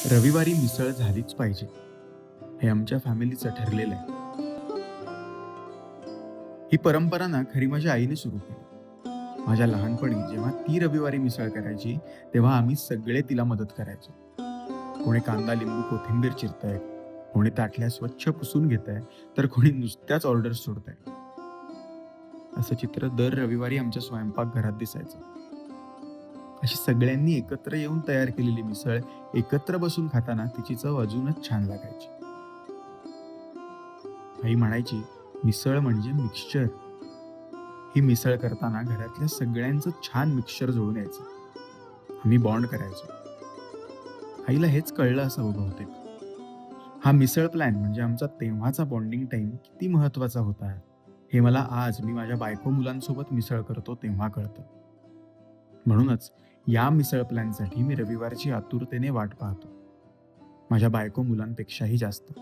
रविवारी मिसळ झालीच पाहिजे, हे आमच्या फॅमिलीचं ठरलेलं आहे. ही परंपरा ना खरी माझ्या आईने सुरू केली. माझ्या लहानपणी जेव्हा ती रविवारी मिसळ करायची, तेव्हा आम्ही सगळे तिला मदत करायचो. कोणी कांदा, लिंबू, कोथिंबीर चिरतंय, कोणी ताटल्या स्वच्छ पुसून घेतंय, तर कोणी नुसत्याच ऑर्डर्स सोडतंय. असं चित्र दर रविवारी आमच्या स्वयंपाकघरात दिसायचं. अशी सगळ्यांनी एकत्र येऊन तयार केलेली मिसळ एकत्र बसून खाताना तिची चव अजूनच छान लागायची. आई म्हणायची, "मिसळ म्हणजे मिक्सचर." ही मिसळ करताना घरातल्या सगळ्यांचं छान मिक्सचर जुळून यायचं. आम्ही बॉन्ड करायचो. आईला हेच कळलं असावं बहुतेक. हा मिसळ प्लॅन म्हणजे आमचा तेव्हाचा बॉन्डिंग टाईम किती महत्त्वाचा होता, हे मला आज मी माझ्या बायको मुलांसोबत मिसळ करतो तेव्हा कळतं. म्हणूनच या मिसळ प्लॅनसाठी मी रविवारची आतुरतेने वाट पाहतो. माझ्या बायको मुलांपेक्षाही जास्त.